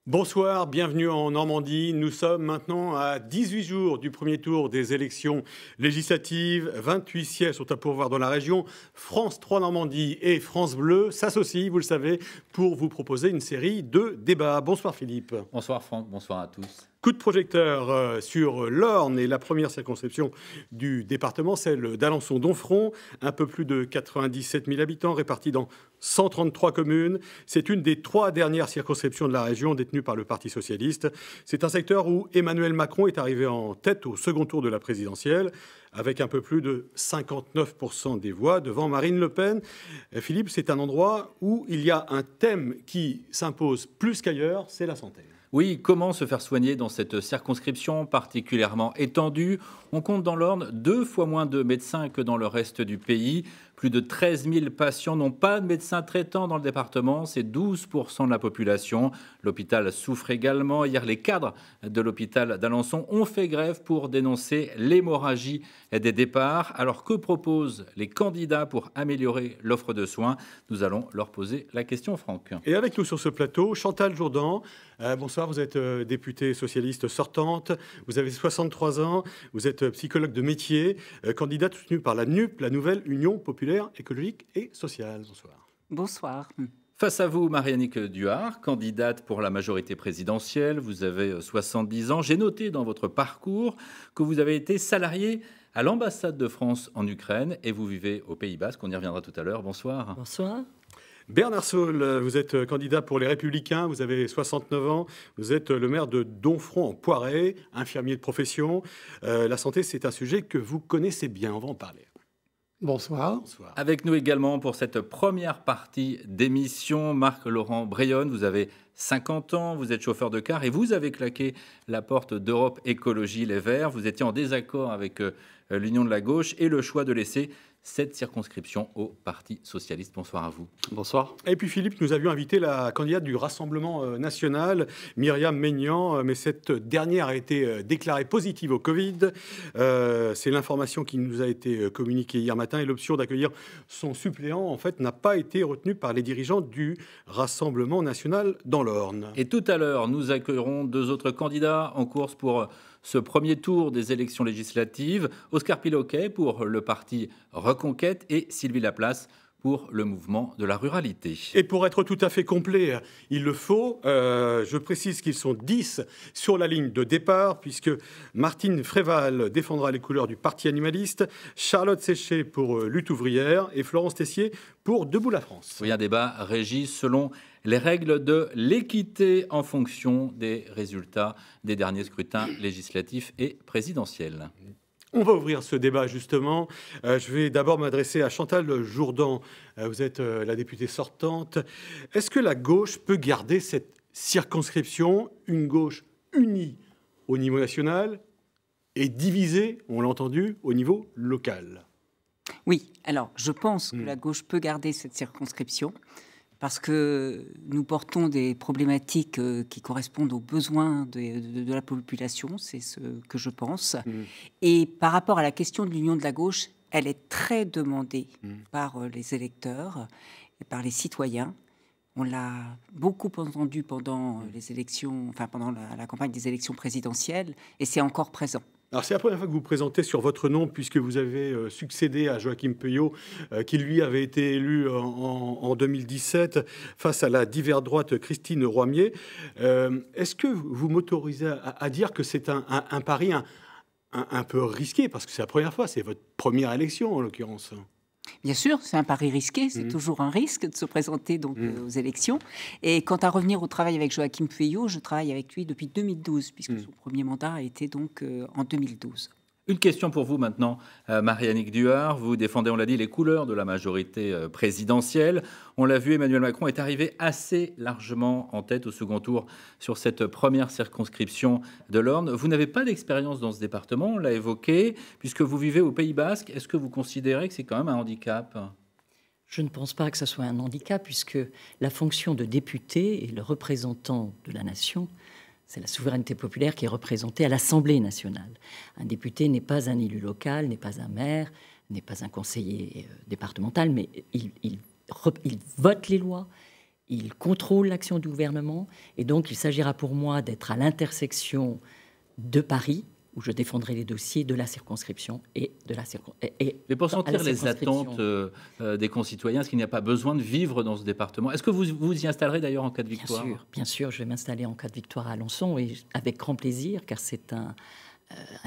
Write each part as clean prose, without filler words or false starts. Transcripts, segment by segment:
Bonsoir, bienvenue en Normandie. Nous sommes maintenant à 18 jours du premier tour des élections législatives. 28 sièges sont à pourvoir dans la région. France 3 Normandie et France Bleu s'associent, vous le savez, pour vous proposer une série de débats. Bonsoir Philippe. Bonsoir Franck, bonsoir à tous. Coup de projecteur sur l'Orne et la première circonscription du département, celle d'Alençon-Domfront. Un peu plus de 97 000 habitants répartis dans 133 communes. C'est une des 3 dernières circonscriptions de la région détenues par le Parti socialiste. C'est un secteur où Emmanuel Macron est arrivé en tête au second tour de la présidentielle, avec un peu plus de 59% des voix devant Marine Le Pen. Philippe, c'est un endroit où il y a un thème qui s'impose plus qu'ailleurs, c'est la santé. Oui, comment se faire soigner dans cette circonscription particulièrement étendue? On compte dans l'Orne 2 fois moins de médecins que dans le reste du pays. Plus de 13 000 patients n'ont pas de médecin traitant dans le département. C'est 12% de la population. L'hôpital souffre également. Hier, les cadres de l'hôpital d'Alençon ont fait grève pour dénoncer l'hémorragie des départs. Alors, que proposent les candidats pour améliorer l'offre de soins? Nous allons leur poser la question, Franck. Et avec nous sur ce plateau, Chantal Jourdan. Bonsoir, vous êtes députée socialiste sortante. Vous avez 63 ans. Vous êtes psychologue de métier, candidate soutenue par la NUP, la nouvelle Union populaire écologique et sociale. Bonsoir. Bonsoir. Face à vous, Mariannick Duhard, candidate pour la majorité présidentielle. Vous avez 70 ans. J'ai noté dans votre parcours que vous avez été salarié à l'ambassade de France en Ukraine et vous vivez au Pays Basque. On y reviendra tout à l'heure. Bonsoir. Bonsoir. Bernard Saul, vous êtes candidat pour les Républicains, vous avez 69 ans, vous êtes le maire de Domfront en Poiret, infirmier de profession. La santé, c'est un sujet que vous connaissez bien, on va en parler. Bonsoir. Bonsoir. Avec nous également pour cette première partie d'émission, Marc-Laurent Brayonne, vous avez 50 ans, vous êtes chauffeur de car et vous avez claqué la porte d'Europe Écologie Les Verts. Vous étiez en désaccord avec l'Union de la gauche et le choix de laisser cette circonscription au Parti socialiste. Bonsoir à vous. Bonsoir. Et puis Philippe, nous avions invité la candidate du Rassemblement national, Myriam Maignan, mais cette dernière a été déclarée positive au Covid. C'est l'information qui nous a été communiquée hier matin et l'option d'accueillir son suppléant, en fait, n'a pas été retenue par les dirigeants du Rassemblement national dans l'Orne. Et tout à l'heure, nous accueillerons 2 autres candidats en course pour ce premier tour des élections législatives. Oscar Piloquet pour le parti Reconquête et Sylvie Laplace pour le mouvement de la ruralité. Et pour être tout à fait complet, il le faut, je précise qu'ils sont 10 sur la ligne de départ, puisque Martine Fréval défendra les couleurs du Parti animaliste, Charlotte Séché pour Lutte ouvrière et Florence Tessier pour Debout la France. Oui, un débat régi selon les règles de l'équité en fonction des résultats des derniers scrutins législatifs et présidentiels. On va ouvrir ce débat justement. Je vais d'abord m'adresser à Chantal Jourdan. Vous êtes la députée sortante. Est-ce que la gauche peut garder cette circonscription, une gauche unie au niveau national et divisée, on l'a entendu, au niveau local? Oui, alors je pense que la gauche peut garder cette circonscription parce que nous portons des problématiques qui correspondent aux besoins de la population, c'est ce que je pense. Et par rapport à la question de l'union de la gauche, elle est très demandée par les électeurs et par les citoyens. On l'a beaucoup entendu pendant les élections, enfin pendant la campagne des élections présidentielles, et c'est encore présent. Alors c'est la première fois que vous vous présentez sur votre nom, puisque vous avez succédé à Joachim Peugeot, qui lui avait été élu en 2017 face à la divers droite Christine Roimier. Est-ce que vous m'autorisez à dire que c'est un pari un peu risqué, parce que c'est la première fois, c'est votre première élection en l'occurrence? Bien sûr, c'est un pari risqué, c'est toujours un risque de se présenter donc, aux élections. Et quant à revenir au travail avec Joachim Peugeot, je travaille avec lui depuis 2012, puisque son premier mandat a été donc en 2012. Une question pour vous maintenant, Mariannick Duhard. Vous défendez, on l'a dit, les couleurs de la majorité présidentielle. On l'a vu, Emmanuel Macron est arrivé assez largement en tête au second tour sur cette première circonscription de l'Orne. Vous n'avez pas d'expérience dans ce département, on l'a évoqué, puisque vous vivez au Pays Basque. Est-ce que vous considérez que c'est quand même un handicap ? Je ne pense pas que ce soit un handicap, puisque la fonction de député et le représentant de la nation, c'est la souveraineté populaire qui est représentée à l'Assemblée nationale. Un député n'est pas un élu local, n'est pas un maire, n'est pas un conseiller départemental, mais il vote les lois il contrôle l'action du gouvernement, et donc il s'agira pour moi d'être à l'intersection de Paris, où je défendrai les dossiers de la circonscription et de la Mais pour sentir les attentes des concitoyens, est-ce qu'il n'y a pas besoin de vivre dans ce département? Est-ce que vous vous y installerez d'ailleurs en cas de victoire? Bien sûr, je vais m'installer en cas de victoire à Alençon, et avec grand plaisir, car c'est un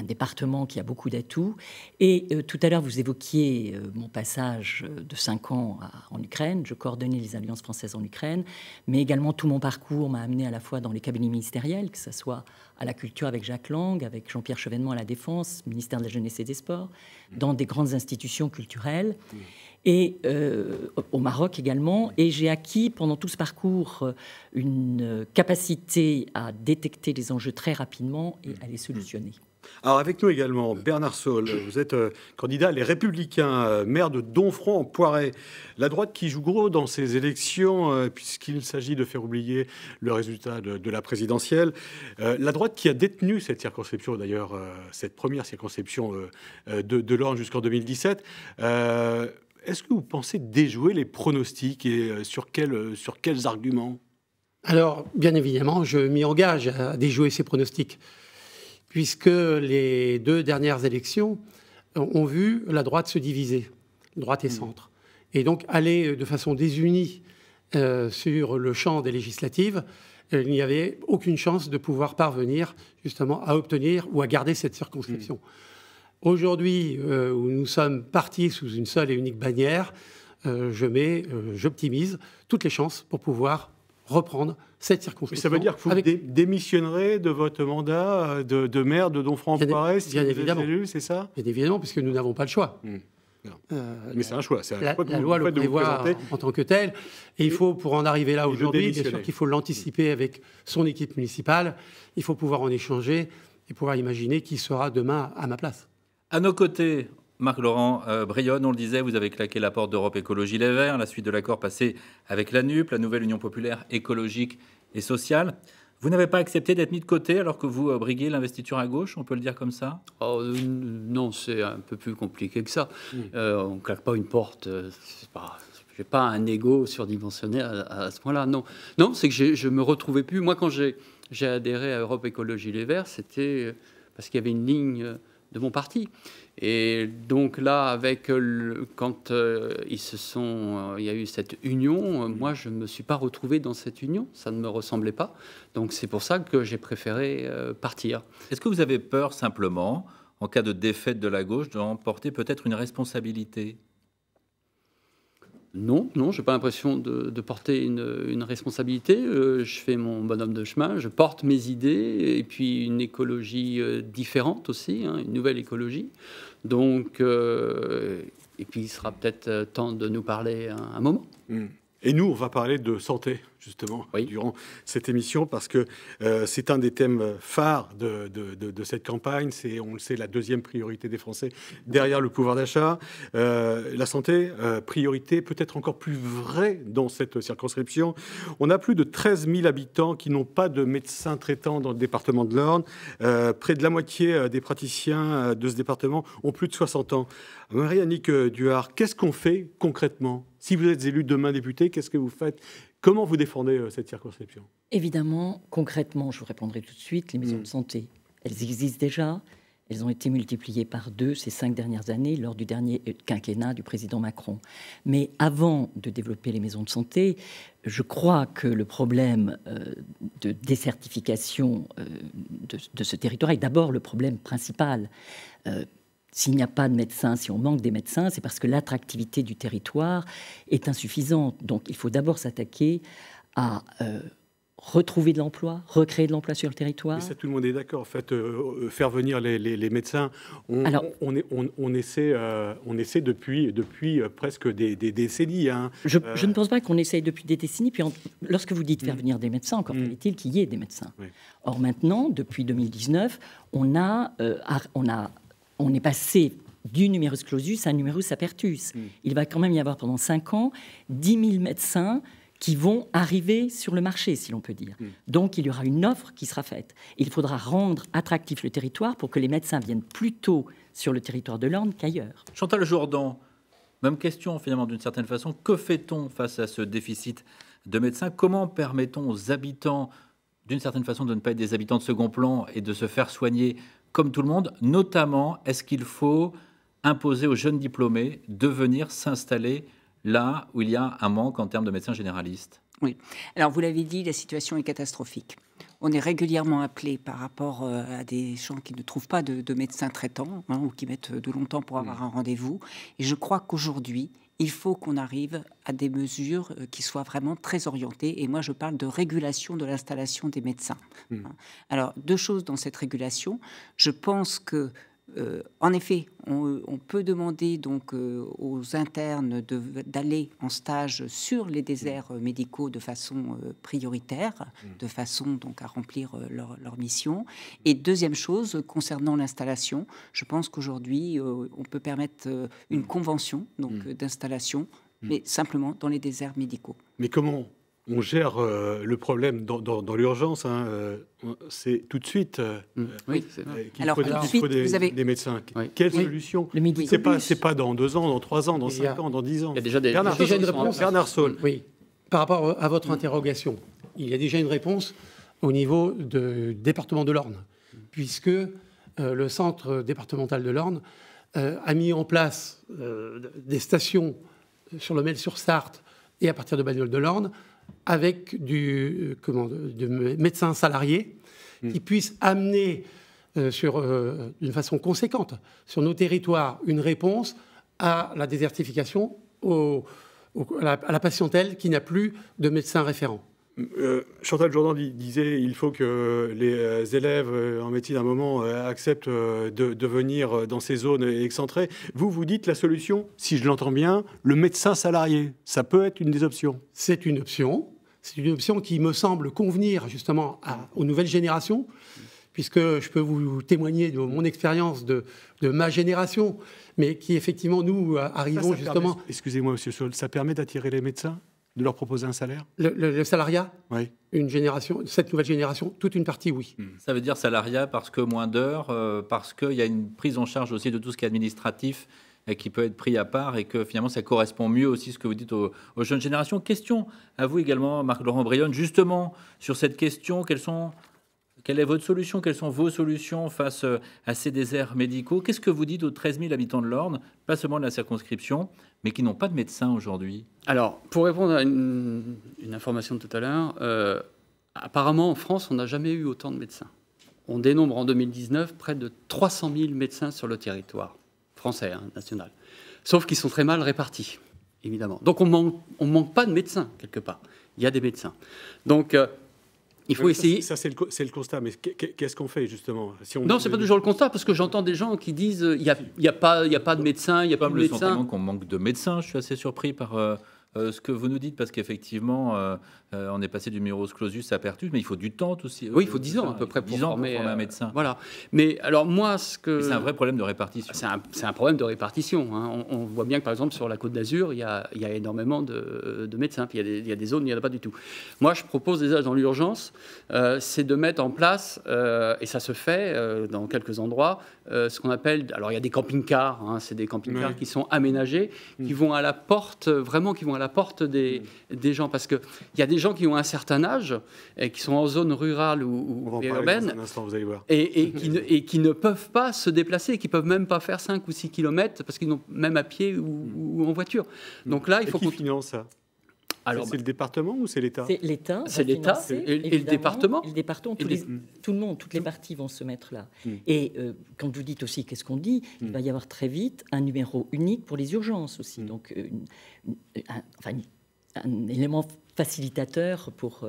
département qui a beaucoup d'atouts. Et tout à l'heure, vous évoquiez mon passage de 5 ans en Ukraine. Je coordonnais les alliances françaises en Ukraine, mais également tout mon parcours m'a amené à la fois dans les cabinets ministériels, que ce soit à la culture avec Jacques Lang, avec Jean-Pierre Chevènement à la Défense, ministère de la Jeunesse et des Sports, dans des grandes institutions culturelles, et au Maroc également. Et j'ai acquis pendant tout ce parcours une capacité à détecter les enjeux très rapidement et à les solutionner. Alors avec nous également, Bernard Saul, vous êtes candidat Les Républicains, maire de Domfront en Poiret. La droite qui joue gros dans ces élections, puisqu'il s'agit de faire oublier le résultat de la présidentielle. La droite qui a détenu cette circonscription, d'ailleurs, cette première circonscription de l'Orne jusqu'en 2017. Est-ce que vous pensez déjouer les pronostics et sur quels arguments? Alors, bien évidemment, je m'y engage à déjouer ces pronostics, puisque les 2 dernières élections ont vu la droite se diviser, droite et centre. Et donc, aller de façon désunie sur le champ des législatives, il n'y avait aucune chance de pouvoir parvenir justement à obtenir ou à garder cette circonscription. Aujourd'hui, où nous sommes partis sous une seule et unique bannière, j'optimise toutes les chances pour pouvoir reprendre cette circonscription. Mais ça veut dire que vous démissionnerez de votre mandat de maire de Domfront-en-Poiret si vous êtes élu, c'est ça? Bien évidemment, puisque nous n'avons pas le choix. Mais c'est un choix. La loi le prévoit en tant que tel. Et il faut, pour en arriver là aujourd'hui, bien sûr qu'il faut l'anticiper avec son équipe municipale. Il faut pouvoir en échanger et pouvoir imaginer qui sera demain à ma place. À nos côtés, Marc-Laurent Brionne, on le disait, vous avez claqué la porte d'Europe Écologie Les Verts, la suite de l'accord passé avec la NUP, la nouvelle Union populaire écologique et sociale. Vous n'avez pas accepté d'être mis de côté alors que vous briguez l'investiture à gauche, on peut le dire comme ça? Non, c'est un peu plus compliqué que ça. On ne claque pas une porte. Je n'ai pas un ego surdimensionné à ce point-là. Non, c'est que je ne me retrouvais plus. Moi, quand j'ai adhéré à Europe Écologie Les Verts, c'était parce qu'il y avait une ligne de mon parti. Et donc là, quand il y a eu cette union, moi, je ne me suis pas retrouvé dans cette union. Ça ne me ressemblait pas. Donc c'est pour ça que j'ai préféré partir. Est-ce que vous avez peur simplement, en cas de défaite de la gauche, d'en porter peut-être une responsabilité? Non, je n'ai pas l'impression de porter une responsabilité. Je fais mon bonhomme de chemin, je porte mes idées, et puis une écologie différente aussi, une nouvelle écologie. Donc, et puis il sera peut-être temps de nous parler un moment. Et nous, on va parler de santé, justement, durant cette émission, parce que c'est un des thèmes phares de cette campagne. C'est, on le sait, la deuxième priorité des Français, derrière le pouvoir d'achat. La santé, priorité peut-être encore plus vraie dans cette circonscription. On a plus de 13 000 habitants qui n'ont pas de médecin traitant dans le département de l'Orne. Près de la moitié des praticiens de ce département ont plus de 60 ans. Marie-Annick Duhard, qu'est-ce qu'on fait concrètement? Si vous êtes élu demain député, qu'est-ce que vous faites? Comment vous défendez cette circonscription? Évidemment, concrètement, je vous répondrai tout de suite, les maisons de santé, elles existent déjà. Elles ont été multipliées par 2 ces 5 dernières années lors du dernier quinquennat du président Macron. Mais avant de développer les maisons de santé, je crois que le problème de désertification de ce territoire est d'abord le problème principal. S'il n'y a pas de médecins, si on manque des médecins, c'est parce que l'attractivité du territoire est insuffisante. Donc il faut d'abord s'attaquer à retrouver de l'emploi, recréer de l'emploi sur le territoire. Mais ça, tout le monde est d'accord. En fait, faire venir les médecins, on essaie depuis presque des décennies. Je ne pense pas qu'on essaye depuis des décennies. Puis lorsque vous dites faire venir des médecins, encore fallait-il qu'il y ait des médecins. Oui. Or maintenant, depuis 2019, on est passé du numerus clausus à un numerus apertus. Il va quand même y avoir pendant 5 ans 10 000 médecins qui vont arriver sur le marché, si l'on peut dire. Donc il y aura une offre qui sera faite. Il faudra rendre attractif le territoire pour que les médecins viennent plutôt sur le territoire de l'Orne qu'ailleurs. Chantal Jourdan, même question finalement d'une certaine façon. Que fait-on face à ce déficit de médecins. Comment permettons aux habitants, d'une certaine façon, de ne pas être des habitants de second plan et de se faire soigner comme tout le monde? Notamment, est-ce qu'il faut imposer aux jeunes diplômés de venir s'installer là où il y a un manque en termes de médecins généralistes? Oui. Alors, vous l'avez dit, la situation est catastrophique. On est régulièrement appelé par rapport à des gens qui ne trouvent pas de médecins traitants, ou qui mettent de longtemps pour avoir un rendez-vous. Et je crois qu'aujourd'hui, il faut qu'on arrive à des mesures qui soient vraiment très orientées. Et moi, je parle de régulation de l'installation des médecins. Alors, deux choses dans cette régulation. Je pense que en effet, on peut demander donc aux internes d'aller en stage sur les déserts médicaux de façon prioritaire, de façon donc à remplir leur mission. Et deuxième chose, concernant l'installation, je pense qu'aujourd'hui, on peut permettre une convention donc d'installation, mais simplement dans les déserts médicaux. Mais comment on gère le problème dans l'urgence? C'est tout de suite Oui. qu'il Alors, faut, tout de qu'il suite, faut vous avez... des médecins. Oui. Quelle Oui. solution? Le médicobus. C'est pas dans 2 ans, dans 3 ans, dans 5 ans, dans 10 ans. Il y a déjà des Bernard, déjà une gens qui sont en réponse. place. Bernard Saul. Oui, par rapport à votre interrogation, il y a déjà une réponse au niveau du département de l'Orne, puisque le centre départemental de l'Orne a mis en place des stations sur le Mel-sur-Sarthe et à partir de Bagnoles de l'Orne, avec du médecins salariés qui puissent amener d'une façon conséquente sur nos territoires une réponse à la désertification, à la patientèle qui n'a plus de médecin référent. Chantal Jourdan disait il faut que les élèves en médecine à un moment acceptent de venir dans ces zones excentrées. Vous dites la solution, si je l'entends bien, le médecin salarié, ça peut être une des options. C'est une option. C'est une option qui me semble convenir justement aux nouvelles générations, puisque je peux vous témoigner de mon expérience de ma génération, mais qui effectivement, nous arrivons justement... Excusez-moi, monsieur Saul, ça permet d'attirer les médecins, de leur proposer un salaire? Le salariat, Oui. une génération, cette nouvelle génération, toute une partie, oui. Ça veut dire salariat parce que moins d'heures, parce qu'il y a une prise en charge aussi de tout ce qui est administratif et qui peut être pris à part et que finalement ça correspond mieux aussi ce que vous dites aux jeunes générations. Question à vous également, Marc-Laurent Brionne, justement sur cette question, quelle est votre solution? Quelles sont vos solutions face à ces déserts médicaux? Qu'est-ce que vous dites aux 13 000 habitants de l'Orne, pas seulement de la circonscription, mais qui n'ont pas de médecin aujourd'hui? Alors, pour répondre à une information de tout à l'heure, apparemment en France, on n'a jamais eu autant de médecins. On dénombre en 2019 près de 300 000 médecins sur le territoire français, national. Sauf qu'ils sont très mal répartis, évidemment. Donc on manque pas de médecins, quelque part. Il y a des médecins. Donc... il faut essayer. Ça, c'est le constat. Mais qu'est-ce qu'on fait, justement si on... Non, ce n'est pas toujours le constat, parce que j'entends des gens qui disent il n'y a pas de médecins, il n'y a pas de le médecins. sentiment qu'on manque de médecins. Je suis assez surpris par ce que vous nous dites, parce qu'effectivement, on est passé du numerus clausus à pertus, mais il faut du temps aussi. Oui, il faut 10 ans à peu près pour former un médecin. Voilà. Mais alors moi, c'est un vrai problème de répartition. C'est un problème de répartition. On voit bien que par exemple sur la Côte d'Azur, il y a énormément de médecins. Puis il y a des zones où il n'y en a pas du tout. Moi, je propose déjà dans l'urgence, c'est de mettre en place, et ça se fait dans quelques endroits, ce qu'on appelle. Alors il y a des camping-cars. C'est des camping-cars qui sont aménagés, qui vont à la porte, vraiment qui vont à la porte des gens, parce que il y a des gens qui ont un certain âge et qui sont en zone rurale ou urbaine et qui ne peuvent pas se déplacer, qui peuvent même pas faire 5 ou 6 kilomètres parce qu'ils n'ont même à pied ou en voiture. Donc là, il faut qui finance ça? Alors, c'est le département ou c'est l'État? C'est l'État. C'est l'État et le département. Et le département, tout le monde, toutes les parties vont se mettre là. Et quand vous dites aussi, qu'est-ce qu'on dit? Il va y avoir très vite un numéro unique pour les urgences aussi. Donc, un élément facilitateur pour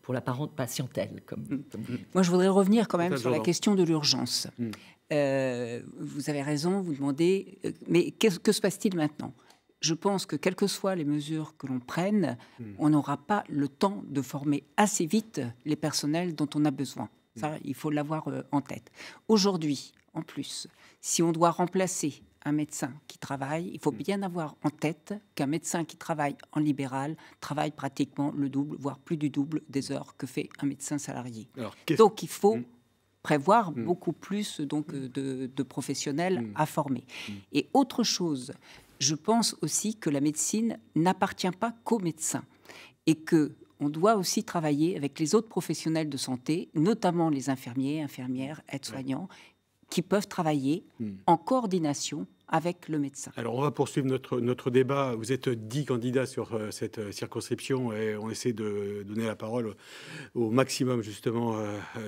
la patientèle. Moi, je voudrais revenir quand même sur la question de l'urgence. Vous avez raison, vous demandez, mais que se passe-t-il maintenant? Je pense que quelles que soient les mesures que l'on prenne, on n'aura pas le temps de former assez vite les personnels dont on a besoin. Ça, il faut l'avoir en tête. Aujourd'hui, en plus, si on doit remplacer un médecin qui travaille, il faut bien avoir en tête qu'un médecin qui travaille en libéral travaille pratiquement le double, voire plus du double des heures que fait un médecin salarié. Donc, il faut prévoir beaucoup plus de professionnels à former. Et autre chose, je pense aussi que la médecine n'appartient pas qu'aux médecins. et qu'on doit aussi travailler avec les autres professionnels de santé, notamment les infirmiers, infirmières, aides-soignants, qui peuvent travailler en coordination avec le médecin. Alors, on va poursuivre notre débat. Vous êtes 10 candidats sur cette circonscription et on essaie de donner la parole au maximum, justement,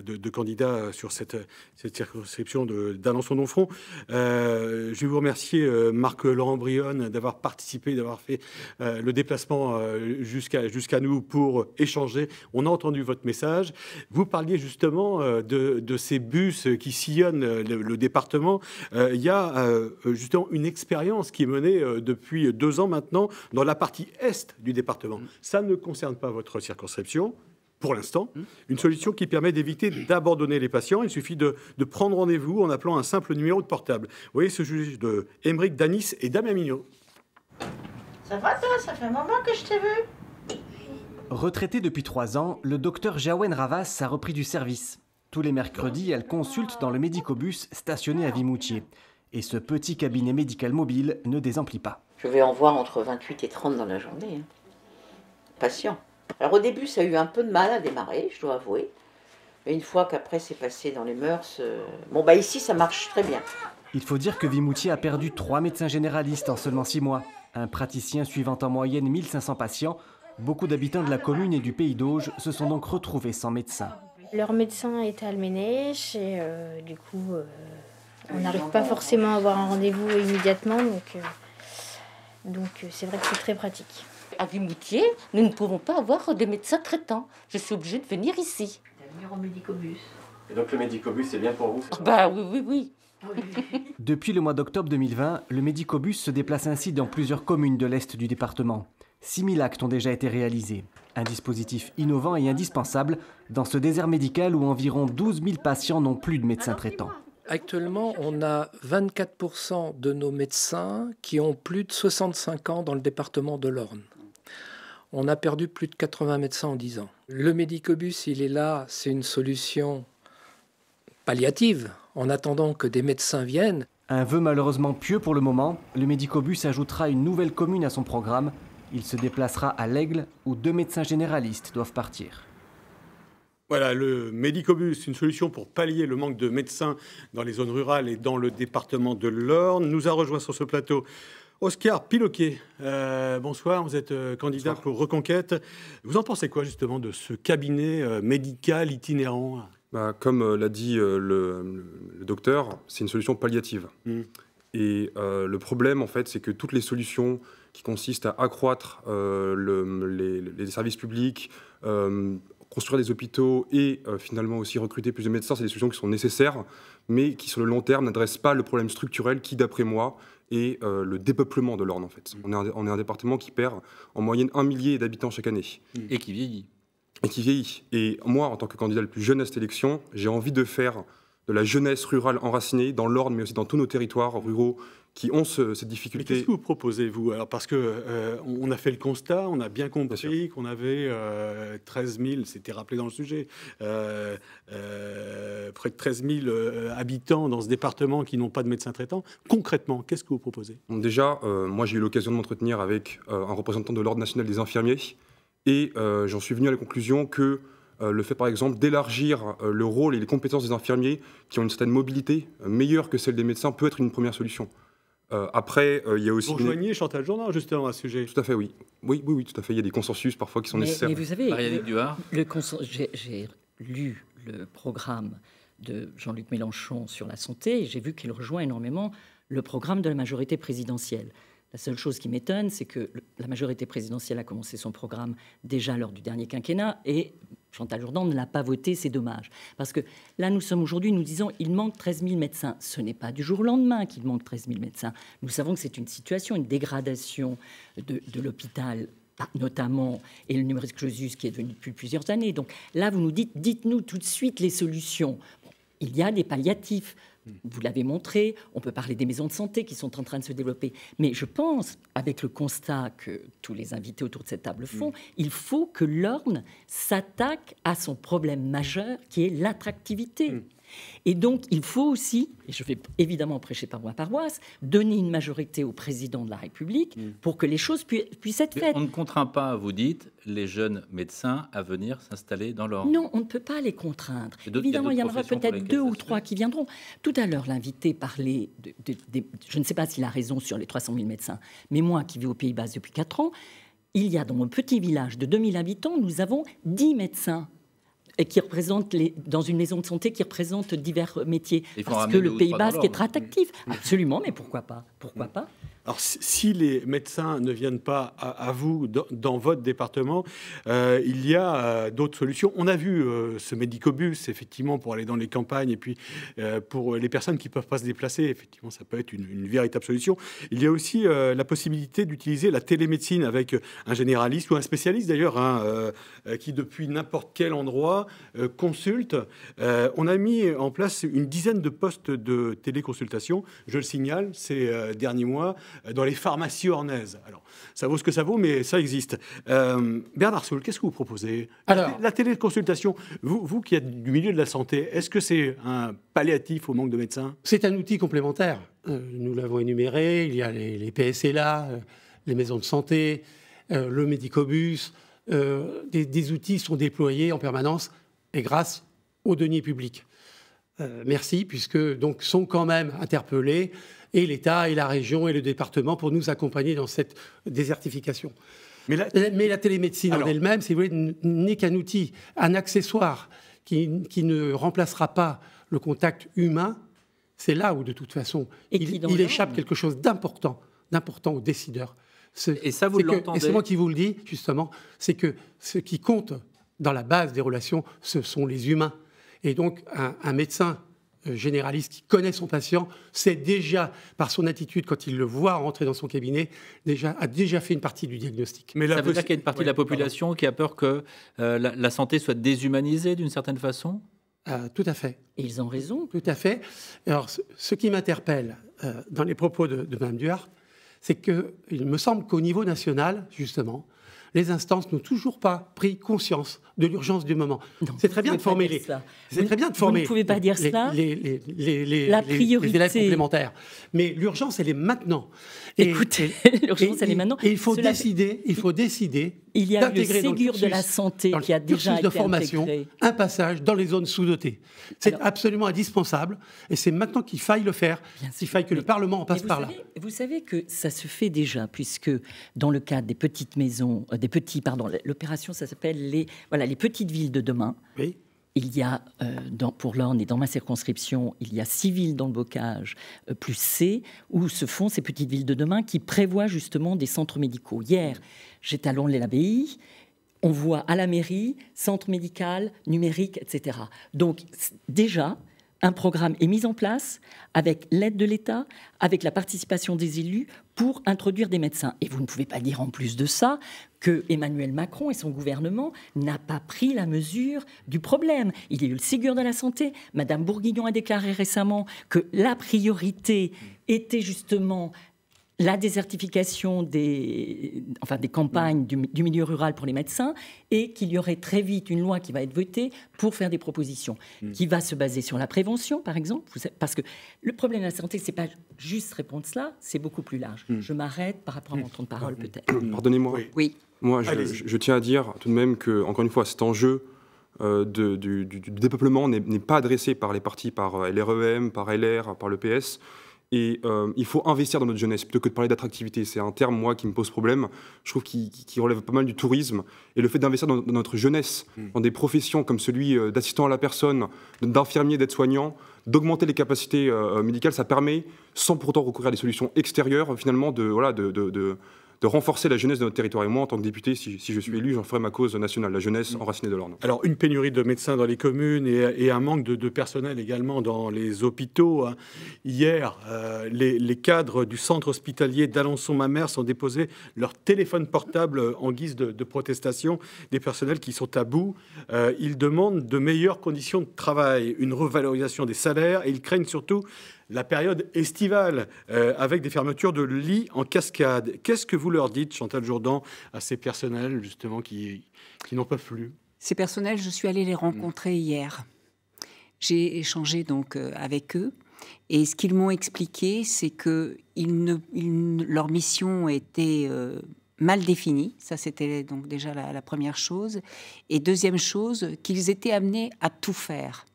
de candidats sur cette circonscription d'Alençon-Domfront. Je vais vous remercier, Marc-Laurent Brionne, d'avoir participé, d'avoir fait le déplacement jusqu'à nous pour échanger. On a entendu votre message. Vous parliez justement de ces bus qui sillonnent le département. Il y a justement une expérience qui est menée depuis 2 ans maintenant dans la partie est du département. Ça ne concerne pas votre circonscription, pour l'instant. Une solution qui permet d'éviter d'abandonner les patients. Il suffit de prendre rendez-vous en appelant un simple numéro de portable. Vous voyez ce juge de Émeric Danis et Damien Mignot. Ça va toi? Ça fait un moment que je t'ai vu. Retraitée depuis 3 ans, le docteur Jaouen Ravas a repris du service. Tous les mercredis, elle consulte dans le médicobus stationné à Vimoutier. Et ce petit cabinet médical mobile ne désemplit pas. Je vais en voir entre 28 et 30 dans la journée. Patient. Alors au début, ça a eu un peu de mal à démarrer, je dois avouer. Mais une fois qu'après c'est passé dans les mœurs... ici, ça marche très bien. Il faut dire que Vimoutier a perdu 3 médecins généralistes en seulement 6 mois. Un praticien suivant en moyenne 1500 patients. Beaucoup d'habitants de la commune et du Pays d'Auge se sont donc retrouvés sans médecin. Leur médecin était à Alménèche et du coup... on n'arrive pas forcément à avoir un rendez-vous immédiatement, donc c'est vrai que c'est très pratique. À Vimoutier, nous ne pouvons pas avoir de médecin traitant. Je suis obligée de venir ici. De venir au médicobus. Et donc le médicobus, c'est bien pour vous? Oui. Depuis le mois d'octobre 2020, le médicobus se déplace ainsi dans plusieurs communes de l'Est du département. 6000 actes ont déjà été réalisés. Un dispositif innovant et indispensable dans ce désert médical où environ 12 000 patients n'ont plus de médecin traitant. Actuellement, on a 24% de nos médecins qui ont plus de 65 ans dans le département de l'Orne. On a perdu plus de 80 médecins en 10 ans. Le médicobus, il est là, c'est une solution palliative, en attendant que des médecins viennent. Un vœu malheureusement pieux pour le moment, le médicobus ajoutera une nouvelle commune à son programme. Il se déplacera à l'Aigle, où 2 médecins généralistes doivent partir. Voilà, le médicobus, une solution pour pallier le manque de médecins dans les zones rurales et dans le département de l'Orne. Nous a rejoint sur ce plateau Oscar Piloquet. Bonsoir, vous êtes candidat pour Reconquête. Vous en pensez quoi justement de ce cabinet médical itinérant? Comme l'a dit le docteur, c'est une solution palliative. Et le problème, en fait, c'est que toutes les solutions qui consistent à accroître les services publics, construire des hôpitaux et finalement aussi recruter plus de médecins, c'est des solutions qui sont nécessaires, mais qui sur le long terme n'adressent pas le problème structurel qui, d'après moi, est le dépeuplement de l'Orne, en fait. On est un département qui perd en moyenne 1 millier d'habitants chaque année. Et qui vieillit. Et moi, en tant que candidat le plus jeune à cette élection, j'ai envie de faire de la jeunesse rurale enracinée dans l'Orne, mais aussi dans tous nos territoires ruraux qui ont cette difficulté. Mais qu'est-ce que vous proposez, vous? Alors, parce qu'on a fait le constat, on a bien compris qu'on avait 13 000, c'était rappelé dans le sujet, près de 13 000 habitants dans ce département qui n'ont pas de médecin traitant. Concrètement, qu'est-ce que vous proposez? Déjà, moi j'ai eu l'occasion de m'entretenir avec un représentant de l'Ordre national des infirmiers et j'en suis venu à la conclusion que le fait, par exemple, d'élargir le rôle et les compétences des infirmiers qui ont une certaine mobilité meilleure que celle des médecins peut être une première solution. Après, il y a aussi... Vous rejoignez Chantal Jourdan, justement, à ce sujet. Tout à fait, oui. Oui, tout à fait. Il y a des consensus parfois qui sont nécessaires. Mais vous savez, Duhard. J'ai lu le programme de Jean-Luc Mélenchon sur la santé et j'ai vu qu'il rejoint énormément le programme de la majorité présidentielle. La seule chose qui m'étonne, c'est que la majorité présidentielle a commencé son programme déjà lors du dernier quinquennat et Chantal Jourdan ne l'a pas voté, c'est dommage. Parce que là, nous sommes aujourd'hui, nous disons, il manque 13 000 médecins. Ce n'est pas du jour au lendemain qu'il manque 13 000 médecins. Nous savons que c'est une situation, une dégradation de l'hôpital, notamment, et le numerus clausus qui est devenu depuis plusieurs années. Donc là, vous nous dites-nous tout de suite les solutions. Bon, il y a des palliatifs. Vous l'avez montré, on peut parler des maisons de santé qui sont en train de se développer. Mais je pense, avec le constat que tous les invités autour de cette table font, il faut que l'Orne s'attaque à son problème majeur qui est l'attractivité. Et donc, il faut aussi, et je vais évidemment prêcher par ma paroisse, donner une majorité au président de la République pour que les choses puissent être faites. On ne contraint pas, vous dites, les jeunes médecins à venir s'installer dans l'ordre. Non, on ne peut pas les contraindre. Évidemment, il y en aura peut-être 2 ou 3 qui viendront. Tout à l'heure, l'invité parlait, je ne sais pas s'il a raison sur les 300 000 médecins, mais moi qui vis aux Pays-Bas depuis 4 ans, il y a dans mon petit village de 2000 habitants, nous avons 10 médecins. Et qui représentent dans une maison de santé qui représente divers métiers. Parce que le Pays Basque est attractif. Absolument, mais pourquoi pas? Pourquoi pas? Alors, si les médecins ne viennent pas à vous dans votre département, il y a d'autres solutions. On a vu ce médicobus, effectivement, pour aller dans les campagnes, et puis pour les personnes qui ne peuvent pas se déplacer, effectivement, ça peut être une véritable solution. Il y a aussi la possibilité d'utiliser la télémédecine avec un généraliste ou un spécialiste, d'ailleurs, qui, depuis n'importe quel endroit, consulte. On a mis en place une dizaine de postes de téléconsultation, je le signale, ces derniers mois, dans les pharmacies ornaises. Alors, ça vaut ce que ça vaut, mais ça existe. Bernard Saul, qu'est-ce que vous proposez? Alors, la téléconsultation, vous qui êtes du milieu de la santé, est-ce que c'est un palliatif au manque de médecins? C'est un outil complémentaire. Nous l'avons énuméré. Il y a les PSLA, les maisons de santé, le médicobus. Des outils sont déployés en permanence et grâce aux deniers publics. Merci, puisque donc sont quand même interpellés et l'État et la région et le département pour nous accompagner dans cette désertification. Mais la télémédecine en elle-même, si vous voulez, n'est qu'un outil, un accessoire qui ne remplacera pas le contact humain. C'est là où, de toute façon, il échappe quelque chose d'important aux décideurs. Et ça, vous l'entendez? Et c'est moi qui vous le dis, justement, c'est que ce qui compte dans la base des relations, ce sont les humains. Et donc, un médecin généraliste qui connaît son patient, c'est déjà, par son attitude, quand il le voit rentrer dans son cabinet, a déjà fait une partie du diagnostic. Mais ça veut dire qu'il y a une partie de la population qui a peur que la santé soit déshumanisée d'une certaine façon? Tout à fait. Et ils ont raison. Tout à fait. Alors, ce qui m'interpelle dans les propos de Mme Duhart, c'est qu'il me semble qu'au niveau national, justement, les instances n'ont toujours pas pris conscience de l'urgence du moment. C'est très bien de former les... C'est très bien de former... Vous ne pouvez pas dire cela. La priorité... Les élèves complémentaires. Mais l'urgence, elle est maintenant. Écoutez, l'urgence, elle est maintenant. Et il faut décider... Il y a le Ségur de la santé qui a déjà été de formation, intégré. Un passage dans les zones sous-dotées. C'est absolument indispensable. Et c'est maintenant qu'il faille le faire. Il faille que le Parlement en passe par là. Vous savez que ça se fait déjà, puisque dans le cadre des petites maisons... l'opération, ça s'appelle les petites villes de demain. Oui. Il y a, pour l'Orne et dans ma circonscription, il y a 6 villes dans le bocage, plus C, où se font ces petites villes de demain qui prévoient justement des centres médicaux. Hier, j'étais à Lons-les-l'Abbaye, on voit à la mairie, centre médical, numérique, etc. Donc déjà, un programme est mis en place avec l'aide de l'État, avec la participation des élus pour introduire des médecins. Et vous ne pouvez pas dire en plus de ça que Emmanuel Macron et son gouvernement n'ont pas pris la mesure du problème. Il y a eu le Ségur de la santé. Madame Bourguignon a déclaré récemment que la priorité était justement la désertification des campagnes du milieu rural pour les médecins et qu'il y aurait très vite une loi qui va être votée pour faire des propositions qui va se baser sur la prévention, par exemple, parce que le problème de la santé, c'est pas juste répondre cela, c'est beaucoup plus large. Je m'arrête par rapport à mon temps de parole, peut-être. Pardonnez-moi. Oui. Moi, je tiens à dire tout de même que, encore une fois, cet enjeu du dépeuplement n'est pas adressé par les partis, par LREM, par LR, par le PS. Et il faut investir dans notre jeunesse plutôt que de parler d'attractivité. C'est un terme, moi, qui me pose problème. Je trouve qu'il relève pas mal du tourisme. Et le fait d'investir dans notre jeunesse, dans des professions comme celui d'assistant à la personne, d'infirmier, d'aide-soignant, d'augmenter les capacités médicales, ça permet, sans pourtant recourir à des solutions extérieures, finalement, de renforcer la jeunesse de notre territoire. Et moi, en tant que député, si je suis élu, j'en ferai ma cause nationale, la jeunesse enracinée de l'Orne. Alors, une pénurie de médecins dans les communes et un manque de personnel également dans les hôpitaux. Hier, les cadres du centre hospitalier d'Alençon-Mamers ont déposé leur téléphone portable en guise de protestation. Des personnels qui sont à bout. Ils demandent de meilleures conditions de travail, une revalorisation des salaires et ils craignent surtout la période estivale, avec des fermetures de lits en cascade. Qu'est-ce que vous leur dites, Chantal Jourdan, à ces personnels, justement, qui n'en peuvent plus? Ces personnels, je suis allée les rencontrer hier. J'ai échangé donc avec eux. Et ce qu'ils m'ont expliqué, c'est que leur mission était mal définie. Ça, c'était donc déjà la première chose. Et deuxième chose, qu'ils étaient amenés à tout faire.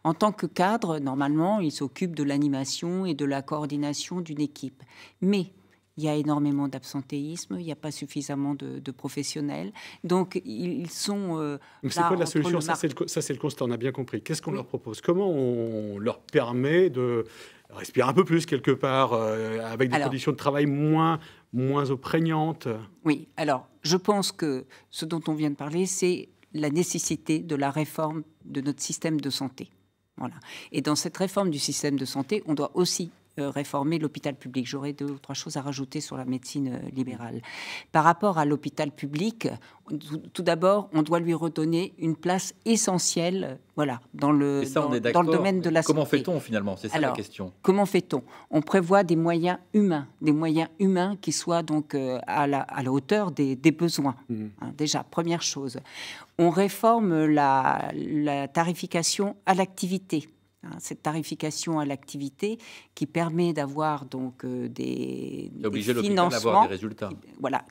En tant que cadre, normalement, ils s'occupent de l'animation et de la coordination d'une équipe. Mais il y a énormément d'absentéisme, il n'y a pas suffisamment de professionnels. Donc, ils sont... Donc, c'est quoi la solution? Ça, c'est le constat, on a bien compris. Qu'est-ce qu'on leur propose? Comment on leur permet de respirer un peu plus, quelque part, avec des conditions de travail moins prégnantes? Oui, alors, je pense que ce dont on vient de parler, c'est la nécessité de la réforme de notre système de santé. Voilà. Et dans cette réforme du système de santé, on doit aussi réformer l'hôpital public. J'aurais 2 ou 3 choses à rajouter sur la médecine libérale. Par rapport à l'hôpital public, tout d'abord, on doit lui redonner une place essentielle, voilà, dans le domaine de la santé. Comment fait-on finalement? C'est ça la question. Comment fait-on? On prévoit des moyens humains qui soient donc à la hauteur des besoins. Hein, déjà, première chose. On réforme la tarification à l'activité. Cette tarification à l'activité qui permet d'avoir donc des financements, des résultats.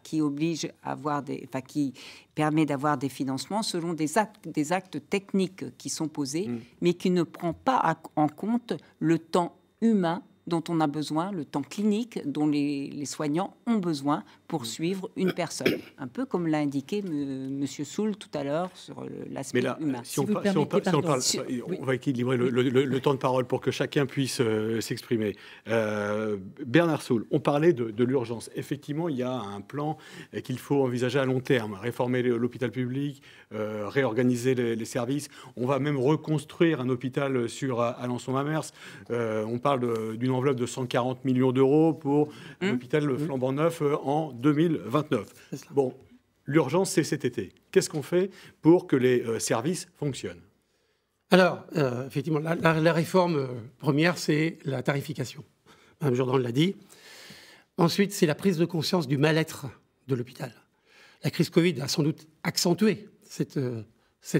Qui oblige à avoir qui permet d'avoir des financements selon des actes techniques qui sont posés, mais qui ne prend pas en compte le temps humain dont on a besoin, le temps clinique dont les soignants ont besoin pour suivre une personne. Un peu comme l'a indiqué Monsieur Soul tout à l'heure sur l'aspect humain. Si on parle, on va équilibrer le temps de parole pour que chacun puisse s'exprimer. Bernard Soul, on parlait de l'urgence. Effectivement, il y a un plan qu'il faut envisager à long terme. Réformer l'hôpital public, réorganiser les services. On va même reconstruire un hôpital sur Alençon-Mamers. On parle d'une enveloppe de 140 millions d'euros pour un hôpital flambant neuf en 2029. Bon, l'urgence, c'est cet été. Qu'est-ce qu'on fait pour que les services fonctionnent? Alors, effectivement, la réforme première, c'est la tarification. Mme Jourdan l'a dit. Ensuite, c'est la prise de conscience du mal-être de l'hôpital. La crise Covid a sans doute accentué cette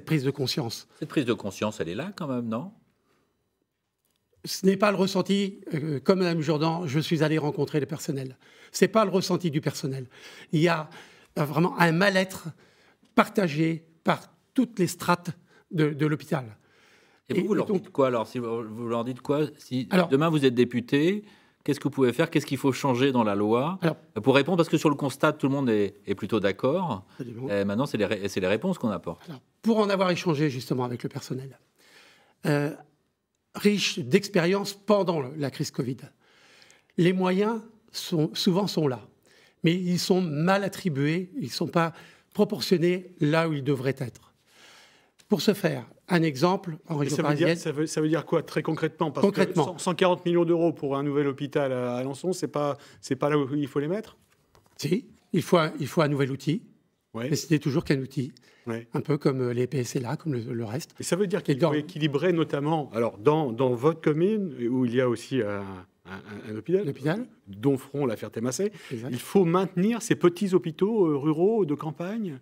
prise de conscience. Cette prise de conscience, elle est là quand même, non? Ce n'est pas le ressenti, comme Mme Jourdan, je suis allé rencontrer le personnel. Ce n'est pas le ressenti du personnel. Il y a vraiment un mal-être partagé par toutes les strates de l'hôpital. Et vous leur dites quoi alors? Si vous leur dites quoi? Si demain vous êtes député, qu'est-ce que vous pouvez faire? Qu'est-ce qu'il faut changer dans la loi? Pour répondre, parce que sur le constat, tout le monde est plutôt d'accord. Maintenant, c'est les réponses qu'on apporte. Alors, pour en avoir échangé justement avec le personnel, riche d'expérience pendant la crise Covid. Les moyens souvent sont là, mais ils sont mal attribués, ils ne sont pas proportionnés là où ils devraient être. Pour ce faire, un exemple en région parisienne... Ça veut dire quoi très concrètement? Parce que 140 millions d'euros pour un nouvel hôpital à Alençon, c'est pas là où il faut les mettre? Si, il faut un nouvel outil, mais ce n'est toujours qu'un outil. Un peu comme les PSLA, comme le reste. Et ça veut dire qu'il faut équilibrer notamment, alors dans votre commune, où il y a aussi un hôpital, Domfront, La Ferté-Macé, il faut maintenir ces petits hôpitaux ruraux de campagne.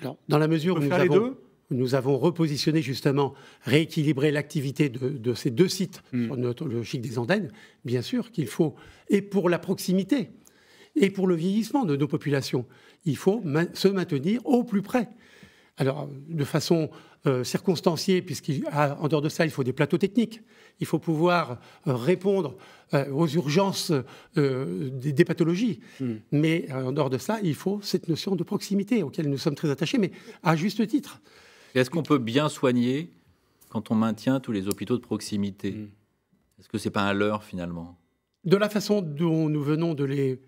Alors, dans la mesure où nous avons repositionné justement, rééquilibré l'activité de ces 2 sites sur notre logique des antennes, bien sûr qu'il faut, et pour la proximité, et pour le vieillissement de nos populations, il faut se maintenir au plus près. Alors, de façon circonstanciée, puisqu'en dehors de ça, il faut des plateaux techniques. Il faut pouvoir répondre aux urgences des pathologies. Mais en dehors de ça, il faut cette notion de proximité, auquel nous sommes très attachés, mais à juste titre. Est-ce qu'on peut bien soigner quand on maintient tous les hôpitaux de proximité? Est-ce que ce n'est pas un leurre, finalement? De la façon dont nous venons de les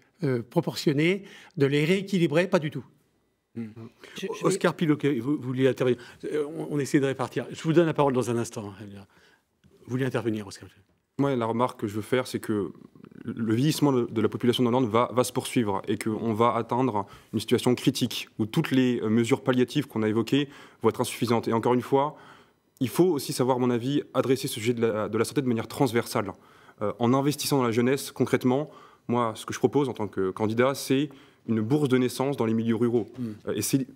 proportionner, de les rééquilibrer, pas du tout. Oscar Piloquet, vous vouliez intervenir. On essaie de répartir. Je vous donne la parole dans un instant. Vous vouliez intervenir, Oscar? Moi, la remarque que je veux faire, c'est que le vieillissement de la population dans l'Orne va se poursuivre et qu'on va atteindre une situation critique où toutes les mesures palliatives qu'on a évoquées vont être insuffisantes. Et encore une fois, il faut aussi savoir, à mon avis, adresser ce sujet de la santé de manière transversale. En investissant dans la jeunesse, concrètement, moi, ce que je propose en tant que candidat, c'est une bourse de naissance dans les milieux ruraux. Et c'est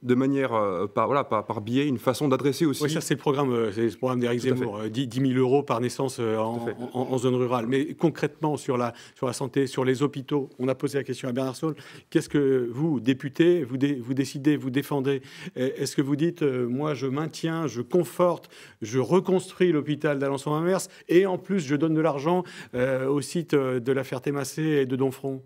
de manière, par biais, une façon d'adresser aussi... Oui, ça c'est le programme d'Éric Zemmour, 10 000 euros par naissance en zone rurale. Mais concrètement, sur la santé, sur les hôpitaux, on a posé la question à Bernard Saulles. Qu'est-ce que vous, députés, vous décidez, vous défendez? Est-ce que vous dites, moi je maintiens, je conforte, je reconstruis l'hôpital d'Alençon-Mamers et en plus je donne de l'argent au site de la Ferté-Massé et de Domfront?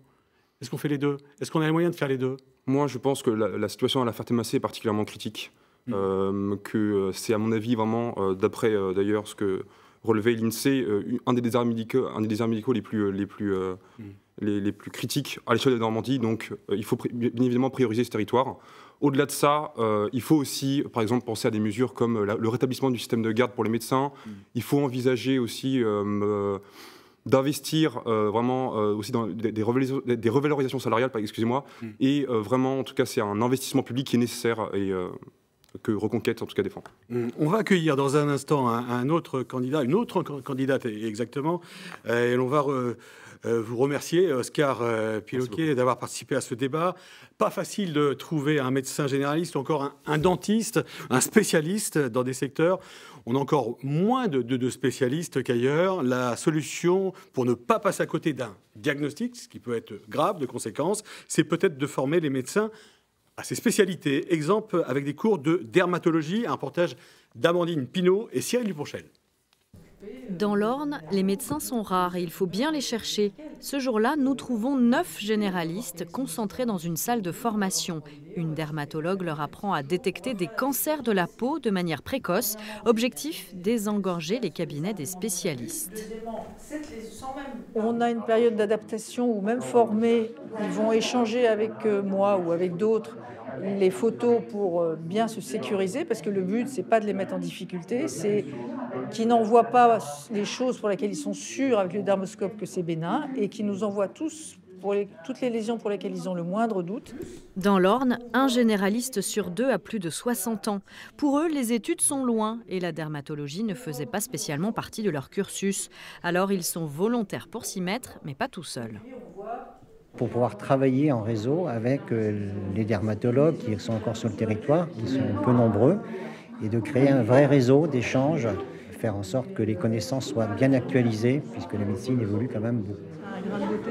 Est-ce qu'on fait les deux? Est-ce qu'on a les moyens de faire les deux? Moi, je pense que la situation à la Ferté-Massé est particulièrement critique. Que c'est, à mon avis, vraiment, d'après d'ailleurs ce que relevait l'INSEE, un des déserts médicaux les plus critiques à l'échelle de Normandie. Donc, il faut bien évidemment prioriser ce territoire. Au-delà de ça, il faut aussi, par exemple, penser à des mesures comme le rétablissement du système de garde pour les médecins. Il faut envisager aussi d'investir vraiment aussi dans des revalorisations salariales, excusez-moi, et vraiment, en tout cas, c'est un investissement public qui est nécessaire et que Reconquête, en tout cas, défend. On va accueillir dans un instant un autre candidat, une autre candidate exactement, et on va vous remercier, Oscar Piloquet, d'avoir participé à ce débat. Pas facile de trouver un médecin généraliste, encore un dentiste, un spécialiste dans des secteurs. On a encore moins de spécialistes qu'ailleurs. La solution pour ne pas passer à côté d'un diagnostic, ce qui peut être grave de conséquences, c'est peut-être de former les médecins à ces spécialités. Exemple avec des cours de dermatologie, un reportage d'Amandine Pinault et Cyril Duponchel. Dans l'Orne, les médecins sont rares et il faut bien les chercher. Ce jour-là, nous trouvons 9 généralistes concentrés dans une salle de formation. Une dermatologue leur apprend à détecter des cancers de la peau de manière précoce. Objectif, désengorger les cabinets des spécialistes. On a une période d'adaptation où même formés, ils vont échanger avec moi ou avec d'autres les photos pour bien se sécuriser, parce que le but, c'est pas de les mettre en difficulté, c'est qu'ils n'envoient pas les choses pour lesquelles ils sont sûrs avec le dermoscope que c'est bénin, et qu'ils nous envoient toutes les lésions pour lesquelles ils ont le moindre doute. Dans l'Orne, un généraliste sur 2 a plus de 60 ans. Pour eux, les études sont loin et la dermatologie ne faisait pas spécialement partie de leur cursus. Alors ils sont volontaires pour s'y mettre, mais pas tout seuls. Pour pouvoir travailler en réseau avec les dermatologues qui sont encore sur le territoire, qui sont peu nombreux, et de créer un vrai réseau d'échanges, faire en sorte que les connaissances soient bien actualisées, puisque la médecine évolue quand même beaucoup.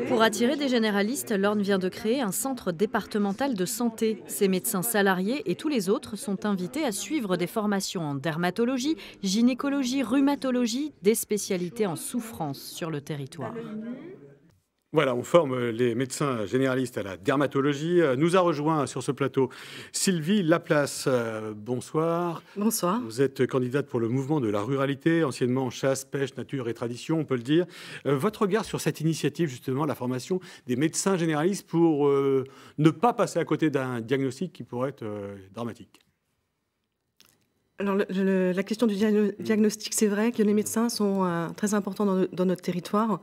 Pour attirer des généralistes, l'Orne vient de créer un centre départemental de santé. Ces médecins salariés et tous les autres sont invités à suivre des formations en dermatologie, gynécologie, rhumatologie, des spécialités en souffrance sur le territoire. Voilà, on forme les médecins généralistes à la dermatologie. Nous a rejoint sur ce plateau Sylvie Laplace. Bonsoir. Bonsoir. Vous êtes candidate pour le mouvement de la ruralité, anciennement chasse, pêche, nature et tradition, on peut le dire. Votre regard sur cette initiative, justement, la formation des médecins généralistes pour ne pas passer à côté d'un diagnostic qui pourrait être dramatique? Alors, la question du diagnostic, c'est vrai que les médecins sont très importants dans notre territoire.